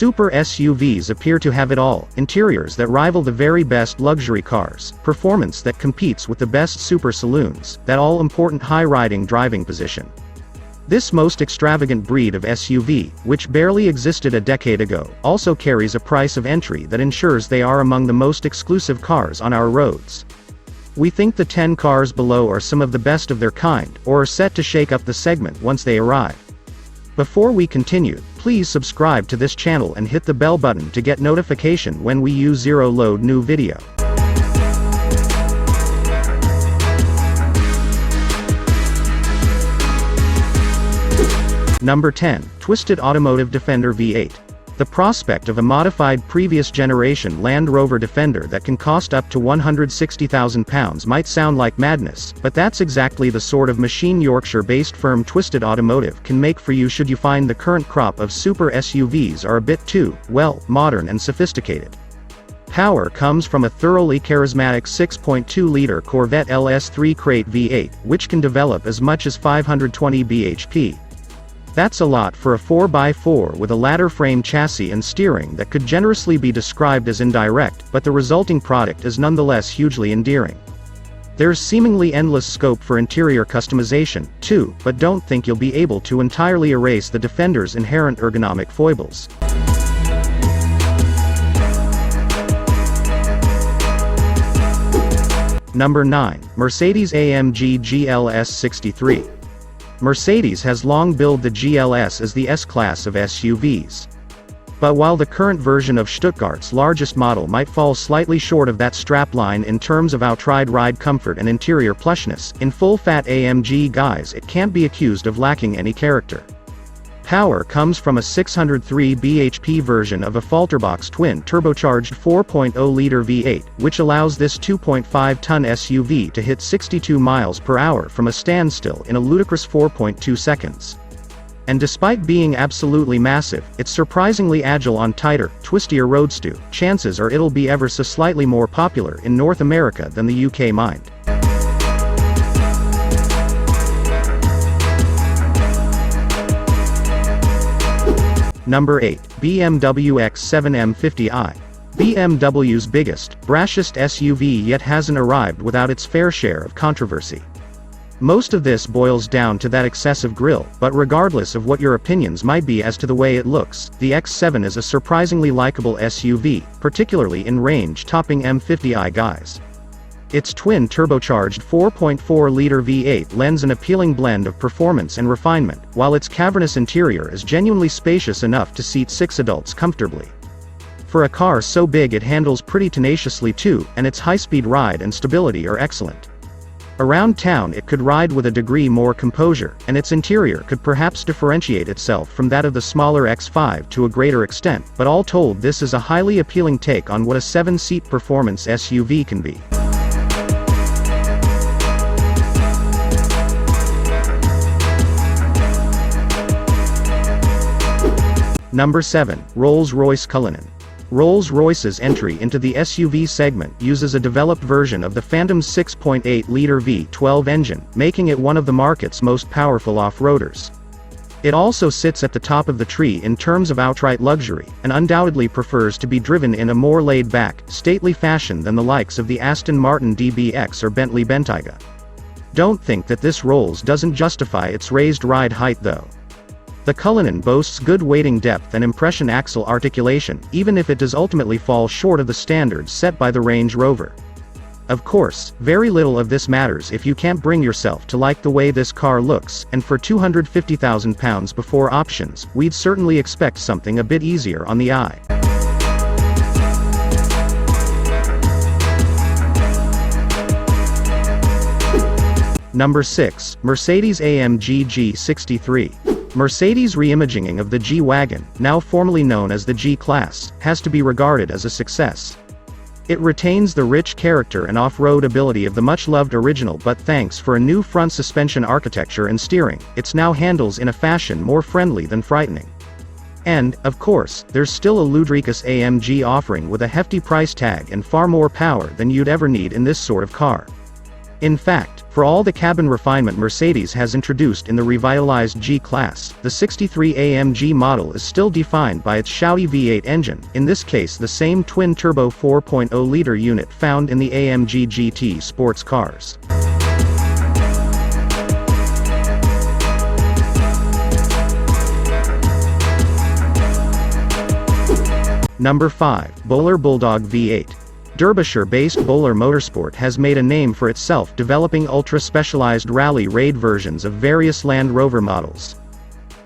Super SUVs appear to have it all: interiors that rival the very best luxury cars, performance that competes with the best super saloons, that all-important high-riding driving position. This most extravagant breed of SUV, which barely existed a decade ago, also carries a price of entry that ensures they are among the most exclusive cars on our roads. We think the 10 cars below are some of the best of their kind, or are set to shake up the segment once they arrive. Before we continue, please subscribe to this channel and hit the bell button to get notification when we use load new video. Number 10. Twisted Automotive Defender V8. The prospect of a modified previous generation Land Rover Defender that can cost up to £160,000 might sound like madness, but that's exactly the sort of machine Yorkshire-based firm Twisted Automotive can make for you should you find the current crop of super SUVs are a bit too, well, modern and sophisticated. Power comes from a thoroughly charismatic 6.2-liter Corvette LS3 crate V8, which can develop as much as 520 bhp. That's a lot for a 4x4 with a ladder frame chassis and steering that could generously be described as indirect, but the resulting product is nonetheless hugely endearing. There's seemingly endless scope for interior customization, too, but don't think you'll be able to entirely erase the Defender's inherent ergonomic foibles. Number 9. Mercedes-AMG GLS63. Mercedes has long billed the GLS as the S-Class of SUVs. But while the current version of Stuttgart's largest model might fall slightly short of that strapline in terms of outright ride comfort and interior plushness, in full-fat AMG guise it can't be accused of lacking any character. Power comes from a 603 bhp version of a Falterbox twin-turbocharged 4.0-liter V8, which allows this 2.5-ton SUV to hit 62 miles per hour from a standstill in a ludicrous 4.2 seconds. And despite being absolutely massive, it's surprisingly agile on tighter, twistier roads too. Chances are it'll be ever so slightly more popular in North America than the UK mind. Number 8. BMW X7 M50i. BMW's biggest, brashest SUV yet hasn't arrived without its fair share of controversy. Most of this boils down to that excessive grille, but regardless of what your opinions might be as to the way it looks, the X7 is a surprisingly likable SUV, particularly in range-topping M50i guise. Its twin-turbocharged 4.4-liter V8 lends an appealing blend of performance and refinement, while its cavernous interior is genuinely spacious enough to seat 6 adults comfortably. For a car so big it handles pretty tenaciously too, and its high-speed ride and stability are excellent. Around town it could ride with a degree more composure, and its interior could perhaps differentiate itself from that of the smaller X5 to a greater extent, but all told this is a highly appealing take on what a 7-seat performance SUV can be. Number 7. Rolls-Royce Cullinan. Rolls-Royce's entry into the SUV segment uses a developed version of the Phantom's 6.8-liter V12 engine, making it one of the market's most powerful off-roaders. It also sits at the top of the tree in terms of outright luxury, and undoubtedly prefers to be driven in a more laid-back, stately fashion than the likes of the Aston Martin DBX or Bentley Bentayga. Don't think that this Rolls doesn't justify its raised ride height though. The Cullinan boasts good weighting depth and impression axle articulation, even if it does ultimately fall short of the standards set by the Range Rover. Of course, very little of this matters if you can't bring yourself to like the way this car looks, and for £250,000 before options, we'd certainly expect something a bit easier on the eye. Number 6. Mercedes-AMG G63. Mercedes' reimaging of the G-Wagon, now formerly known as the G-Class, has to be regarded as a success. It retains the rich character and off-road ability of the much-loved original, but thanks for a new front suspension architecture and steering, it now handles in a fashion more friendly than frightening. And, of course, there's still a ludicrous AMG offering with a hefty price tag and far more power than you'd ever need in this sort of car. In fact, for all the cabin refinement Mercedes has introduced in the revitalized G-Class, the 63 AMG model is still defined by its shouty V8 engine, in this case the same twin-turbo 4.0-liter unit found in the AMG GT sports cars. Number 5. Bowler Bulldog V8. Derbyshire-based Bowler Motorsport has made a name for itself developing ultra-specialized rally raid versions of various Land Rover models.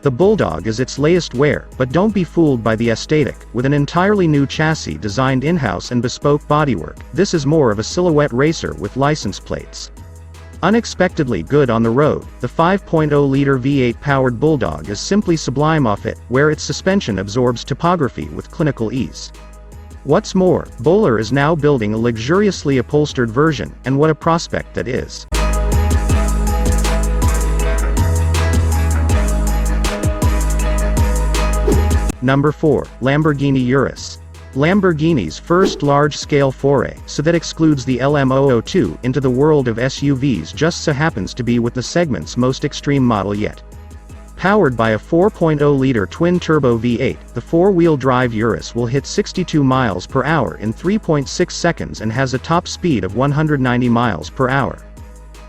The Bulldog is its latest wear, but don't be fooled by the aesthetic. With an entirely new chassis designed in-house and bespoke bodywork, this is more of a silhouette racer with license plates. Unexpectedly good on the road, the 5.0-liter V8-powered Bulldog is simply sublime off-it, where its suspension absorbs topography with clinical ease. What's more, Bowler is now building a luxuriously upholstered version, and what a prospect that is. Number 4. Lamborghini Urus. Lamborghini's first large-scale foray, so that excludes the LM002, into the world of SUVs just so happens to be with the segment's most extreme model yet. Powered by a 4.0-liter twin-turbo V8, the four-wheel drive Urus will hit 62 miles per hour in 3.6 seconds and has a top speed of 190 miles per hour.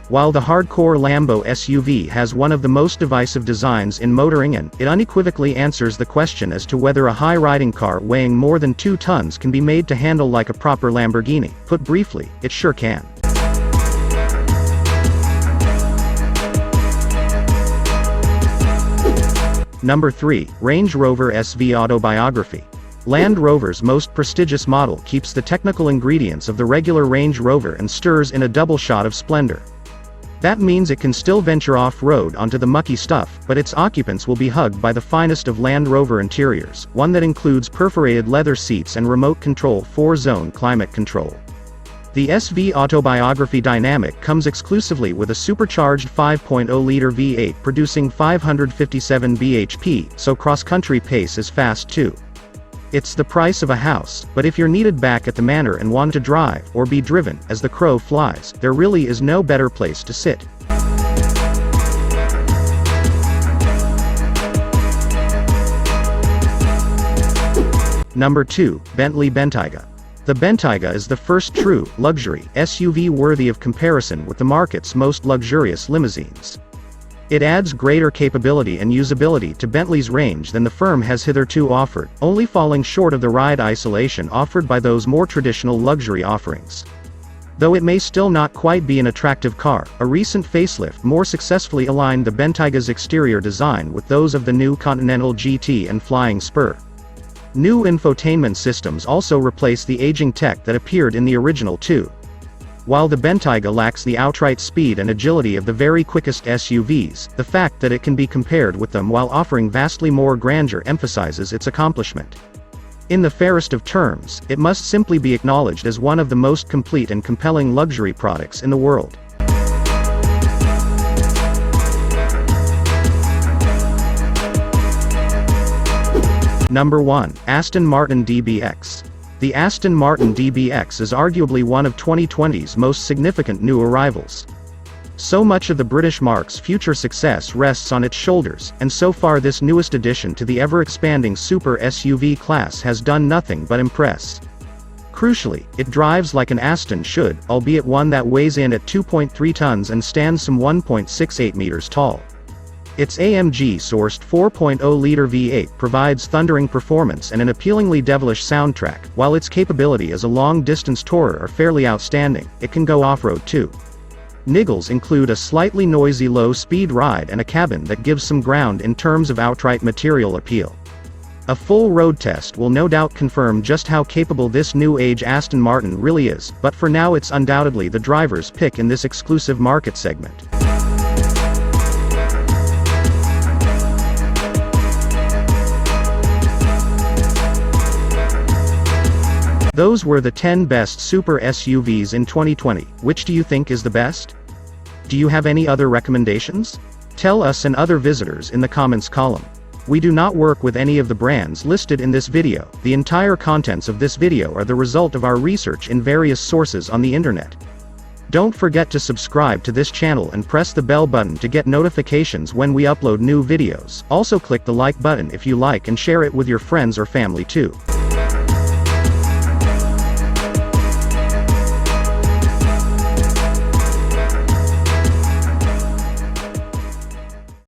While the hardcore Lambo SUV has one of the most divisive designs in motoring, and it unequivocally answers the question as to whether a high-riding car weighing more than 2 tons can be made to handle like a proper Lamborghini, put briefly, it sure can. Number 3. Range Rover SVAutobiography. Land Rover's most prestigious model keeps the technical ingredients of the regular Range Rover and stirs in a double shot of splendor. That means it can still venture off-road onto the mucky stuff, but its occupants will be hugged by the finest of Land Rover interiors, one that includes perforated leather seats and remote control 4-zone climate control. The SVAutobiography Dynamic comes exclusively with a supercharged 5.0-liter V8 producing 557 bhp, so cross-country pace is fast too. It's the price of a house, but if you're needed back at the manor and want to drive, or be driven, as the crow flies, there really is no better place to sit. Number 2. Bentley Bentayga. The Bentayga is the first true, luxury, SUV worthy of comparison with the market's most luxurious limousines. It adds greater capability and usability to Bentley's range than the firm has hitherto offered, only falling short of the ride isolation offered by those more traditional luxury offerings. Though it may still not quite be an attractive car, a recent facelift more successfully aligned the Bentayga's exterior design with those of the new Continental GT and Flying Spur. New infotainment systems also replace the aging tech that appeared in the original two. While the Bentayga lacks the outright speed and agility of the very quickest SUVs, the fact that it can be compared with them while offering vastly more grandeur emphasizes its accomplishment. In the fairest of terms, it must simply be acknowledged as one of the most complete and compelling luxury products in the world. Number 1. Aston Martin DBX. The Aston Martin DBX is arguably one of 2020's most significant new arrivals. So much of the British marque's future success rests on its shoulders, and so far this newest addition to the ever-expanding super SUV class has done nothing but impress. Crucially, it drives like an Aston should, albeit one that weighs in at 2.3 tons and stands some 1.68 meters tall. Its AMG-sourced 4.0-liter V8 provides thundering performance and an appealingly devilish soundtrack. While its capability as a long-distance tourer are fairly outstanding, it can go off-road too. Niggles include a slightly noisy low-speed ride and a cabin that gives some ground in terms of outright material appeal. A full road test will no doubt confirm just how capable this new-age Aston Martin really is, but for now it's undoubtedly the driver's pick in this exclusive market segment. Those were the 10 best super SUVs in 2020. Which do you think is the best? Do you have any other recommendations? Tell us and other visitors in the comments column. We do not work with any of the brands listed in this video. The entire contents of this video are the result of our research in various sources on the internet. Don't forget to subscribe to this channel and press the bell button to get notifications when we upload new videos. Also click the like button if you like and share it with your friends or family too.